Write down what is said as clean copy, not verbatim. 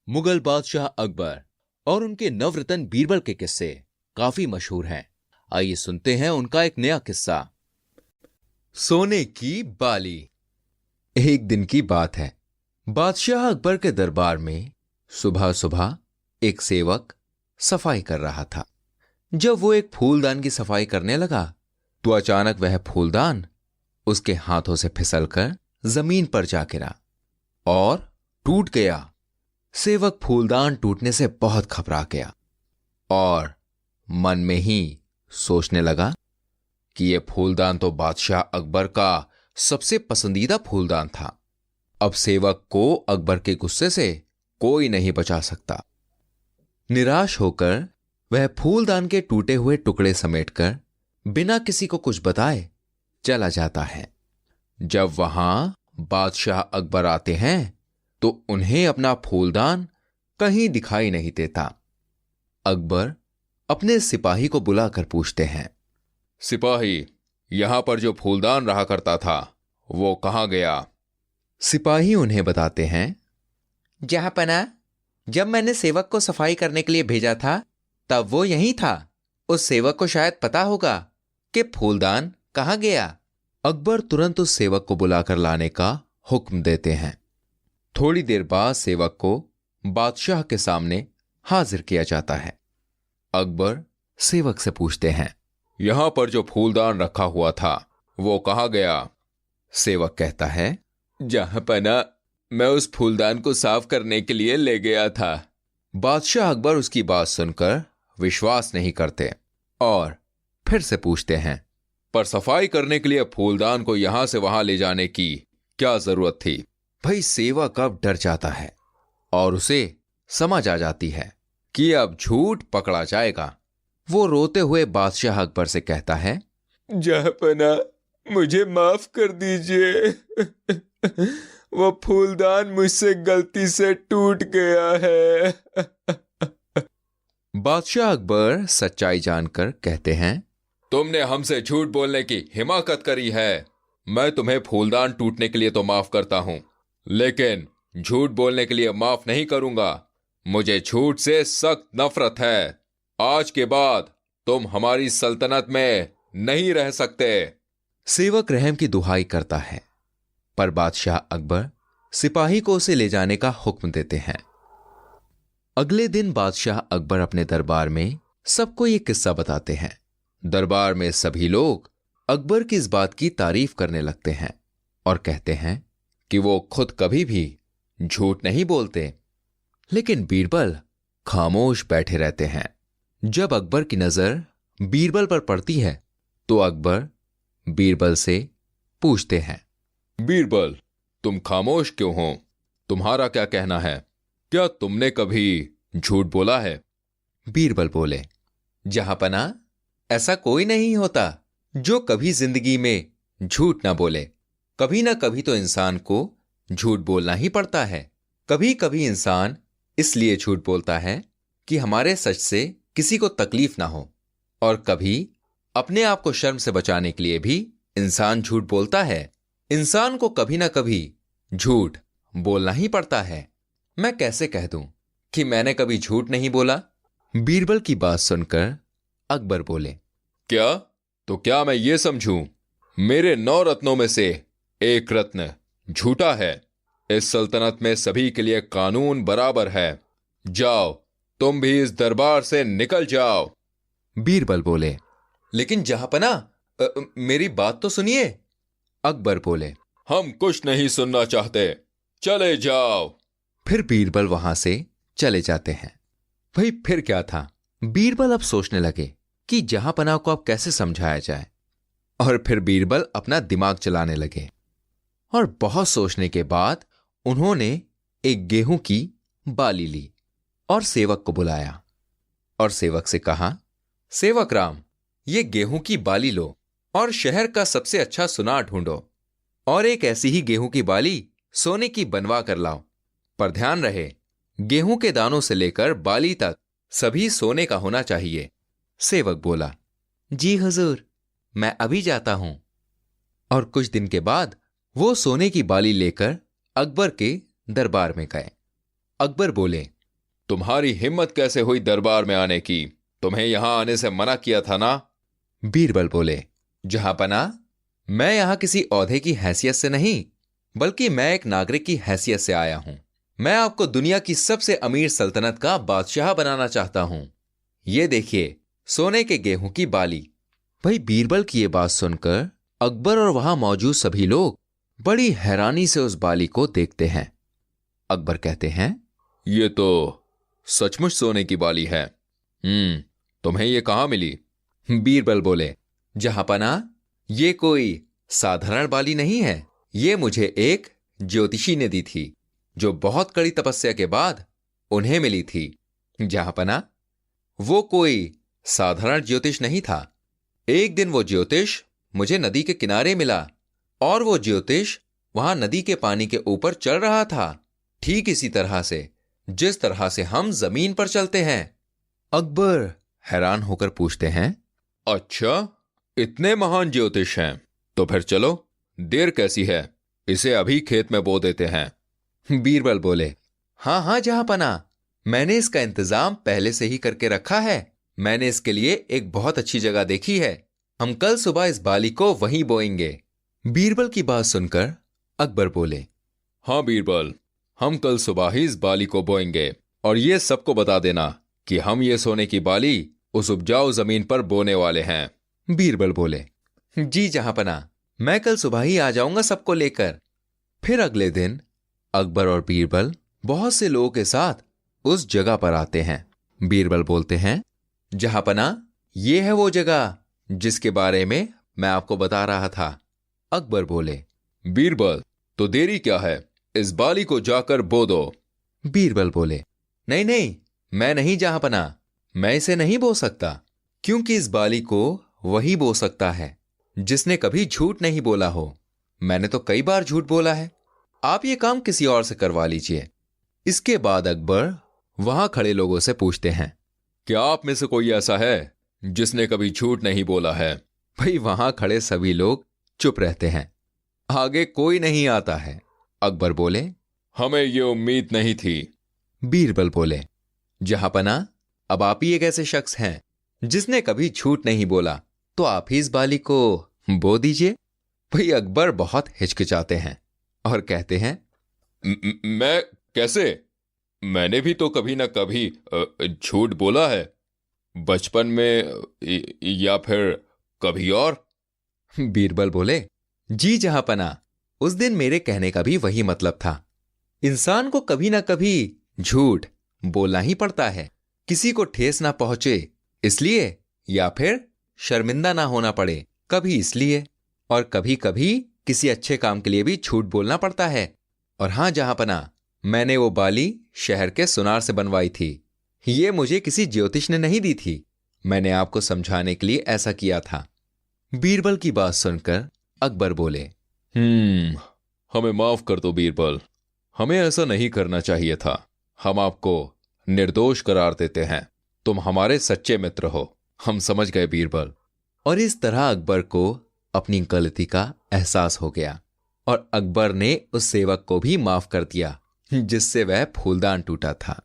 मुगल बादशाह अकबर और उनके नवरत्न बीरबल के किस्से काफी मशहूर हैं। आइए सुनते हैं उनका एक नया किस्सा। सोने की बाली। एक दिन की बात है। बादशाह अकबर के दरबार में सुबह सुबह एक सेवक सफाई कर रहा था। जब वो एक फूलदान की सफाई करने लगा तो अचानक वह फूलदान उसके हाथों से फिसलकर जमीन पर जा गिरा और टूट गया। सेवक फूलदान टूटने से बहुत घबरा गया और मन में ही सोचने लगा कि यह फूलदान तो बादशाह अकबर का सबसे पसंदीदा फूलदान था। अब सेवक को अकबर के गुस्से से कोई नहीं बचा सकता। निराश होकर वह फूलदान के टूटे हुए टुकड़े समेटकर बिना किसी को कुछ बताए चला जाता है। जब वहां बादशाह अकबर आते हैं तो उन्हें अपना फूलदान कहीं दिखाई नहीं देता। अकबर अपने सिपाही को बुलाकर पूछते हैं, सिपाही, यहां पर जो फूलदान रहा करता था वो कहां गया? सिपाही उन्हें बताते हैं, जहांपना, जब मैंने सेवक को सफाई करने के लिए भेजा था तब वो यहीं था। उस सेवक को शायद पता होगा कि फूलदान कहां गया। अकबर तुरंत उस सेवक को बुलाकर लाने का हुक्म देते हैं। थोड़ी देर बाद सेवक को बादशाह के सामने हाजिर किया जाता है। अकबर सेवक से पूछते हैं, यहां पर जो फूलदान रखा हुआ था वो कहां गया? सेवक कहता है, जहांपना, मैं उस फूलदान को साफ करने के लिए ले गया था। बादशाह अकबर उसकी बात सुनकर विश्वास नहीं करते और फिर से पूछते हैं, पर सफाई करने के लिए फूलदान को यहां से वहां ले जाने की क्या जरूरत थी? भाई सेवक अब डर जाता है और उसे समझ आ जाती है कि अब झूठ पकड़ा जाएगा। वो रोते हुए बादशाह अकबर से कहता है, जहांपना, मुझे माफ कर दीजिए। वो फूलदान मुझसे गलती से टूट गया है। बादशाह अकबर सच्चाई जानकर कहते हैं, तुमने हमसे झूठ बोलने की हिमाकत करी है। मैं तुम्हें फूलदान टूटने के लिए तो माफ करता हूं, लेकिन झूठ बोलने के लिए माफ नहीं करूंगा। मुझे झूठ से सख्त नफरत है। आज के बाद तुम हमारी सल्तनत में नहीं रह सकते। सेवक रहम की दुहाई करता है, पर बादशाह अकबर सिपाही को उसे ले जाने का हुक्म देते हैं। अगले दिन बादशाह अकबर अपने दरबार में सबको ये किस्सा बताते हैं। दरबार में सभी लोग अकबर की इस बात की तारीफ करने लगते हैं और कहते हैं कि वो खुद कभी भी झूठ नहीं बोलते। लेकिन बीरबल खामोश बैठे रहते हैं। जब अकबर की नजर बीरबल पर पड़ती है तो अकबर बीरबल से पूछते हैं, बीरबल, तुम खामोश क्यों हो? तुम्हारा क्या कहना है? क्या तुमने कभी झूठ बोला है? बीरबल बोले, जहांपना, ऐसा कोई नहीं होता जो कभी जिंदगी में झूठ ना बोले। कभी ना कभी तो इंसान को झूठ बोलना ही पड़ता है। कभी कभी इंसान इसलिए झूठ बोलता है कि हमारे सच से किसी को तकलीफ ना हो, और कभी अपने आप को शर्म से बचाने के लिए भी इंसान झूठ बोलता है। इंसान को कभी ना कभी झूठ बोलना ही पड़ता है। मैं कैसे कह दूं कि मैंने कभी झूठ नहीं बोला? बीरबल की बात सुनकर अकबर बोले, क्या? तो क्या मैं ये समझूं मेरे 9 रत्नों में से एक रत्न झूठा है? इस सल्तनत में सभी के लिए कानून बराबर है। जाओ, तुम भी इस दरबार से निकल जाओ। बीरबल बोले, लेकिन जहांपना, मेरी बात तो सुनिए। अकबर बोले, हम कुछ नहीं सुनना चाहते, चले जाओ। फिर बीरबल वहां से चले जाते हैं। भाई फिर क्या था? बीरबल अब सोचने लगे कि जहांपना को अब कैसे समझाया जाए, और फिर बीरबल अपना दिमाग चलाने लगे और बहुत सोचने के बाद उन्होंने एक गेहूं की बाली ली और सेवक को बुलाया और सेवक से कहा, सेवक राम, ये गेहूं की बाली लो और शहर का सबसे अच्छा सुनार ढूंढो और एक ऐसी ही गेहूं की बाली सोने की बनवा कर लाओ। पर ध्यान रहे, गेहूं के दानों से लेकर बाली तक सभी सोने का होना चाहिए। सेवक बोला, जी हुजूर, मैं अभी जाता हूं। और कुछ दिन के बाद वो सोने की बाली लेकर अकबर के दरबार में गए। अकबर बोले, तुम्हारी हिम्मत कैसे हुई दरबार में आने की? तुम्हें यहां आने से मना किया था ना? बीरबल बोले, जहांपना, मैं यहां किसी ओहदे की हैसियत से नहीं, बल्कि मैं एक नागरिक की हैसियत से आया हूं। मैं आपको दुनिया की सबसे अमीर सल्तनत का बादशाह बनाना चाहता हूं। ये देखिए, सोने के गेहूं की बाली। भाई बीरबल की ये बात सुनकर अकबर और वहां मौजूद सभी लोग बड़ी हैरानी से उस बाली को देखते हैं। अकबर कहते हैं, ये तो सचमुच सोने की बाली है। तुम्हें ये कहां मिली? बीरबल बोले, जहांपना, ये कोई साधारण बाली नहीं है। ये मुझे एक ज्योतिषी ने दी थी, जो बहुत कड़ी तपस्या के बाद उन्हें मिली थी। जहांपना, वो कोई साधारण ज्योतिष नहीं था। एक दिन वो ज्योतिष मुझे नदी के किनारे मिला और वो ज्योतिष वहां नदी के पानी के ऊपर चल रहा था, ठीक इसी तरह से जिस तरह से हम जमीन पर चलते हैं। अकबर हैरान होकर पूछते हैं, अच्छा, इतने महान ज्योतिष हैं? तो फिर चलो, देर कैसी है, इसे अभी खेत में बो देते हैं। बीरबल बोले, हाँ हाँ जहांपना, मैंने इसका इंतजाम पहले से ही करके रखा है। मैंने इसके लिए एक बहुत अच्छी जगह देखी है। हम कल सुबह इस बाली को वहीं बोएंगे। बीरबल की बात सुनकर अकबर बोले, हाँ बीरबल, हम कल सुबह ही इस बाली को बोएंगे, और ये सबको बता देना कि हम ये सोने की बाली उस उपजाऊ जमीन पर बोने वाले हैं। बीरबल बोले, जी जहांपना, मैं कल सुबह ही आ जाऊंगा सबको लेकर। फिर अगले दिन अकबर और बीरबल बहुत से लोगों के साथ उस जगह पर आते हैं। बीरबल बोलते हैं, जहांपना, ये है वो जगह जिसके बारे में मैं आपको बता रहा था। अकबर बोले, बीरबल, तो देरी क्या है, इस बाली को जाकर बो दो। बीरबल बोले, नहीं नहीं, मैं नहीं जहांपना, मैं इसे नहीं बो सकता, क्योंकि इस बाली को वही बो सकता है जिसने कभी झूठ नहीं बोला हो। मैंने तो कई बार झूठ बोला है। आप ये काम किसी और से करवा लीजिए। इसके बाद अकबर वहां खड़े लोगों से पूछते हैं, क्या आप में से कोई ऐसा है जिसने कभी झूठ नहीं बोला है? भाई वहां खड़े सभी लोग चुप रहते हैं। आगे कोई नहीं आता है। अकबर बोले, हमें ये उम्मीद नहीं थी। बीरबल बोले, जहांपना, अब आप ही एक ऐसे शख्स हैं जिसने कभी झूठ नहीं बोला, तो आप ही इस बाली को बो दीजिए। भाई अकबर बहुत हिचकिचाते हैं और कहते हैं, मैं कैसे? मैंने भी तो कभी ना कभी झूठ बोला है, बचपन में या फिर कभी और। बीरबल बोले, जी जहांपना, उस दिन मेरे कहने का भी वही मतलब था। इंसान को कभी ना कभी झूठ बोलना ही पड़ता है, किसी को ठेस ना पहुंचे इसलिए, या फिर शर्मिंदा ना होना पड़े कभी इसलिए, और कभी कभी किसी अच्छे काम के लिए भी झूठ बोलना पड़ता है। और हां जहांपना, मैंने वो बाली शहर के सुनार से बनवाई थी। ये मुझे किसी ज्योतिष ने नहीं दी थी। मैंने आपको समझाने के लिए ऐसा किया था। बीरबल की बात सुनकर अकबर बोले, हमें माफ कर दो बीरबल, हमें ऐसा नहीं करना चाहिए था। हम आपको निर्दोष करार देते हैं। तुम हमारे सच्चे मित्र हो, हम समझ गए बीरबल। और इस तरह अकबर को अपनी गलती का एहसास हो गया और अकबर ने उस सेवक को भी माफ कर दिया जिससे वह फूलदान टूटा था।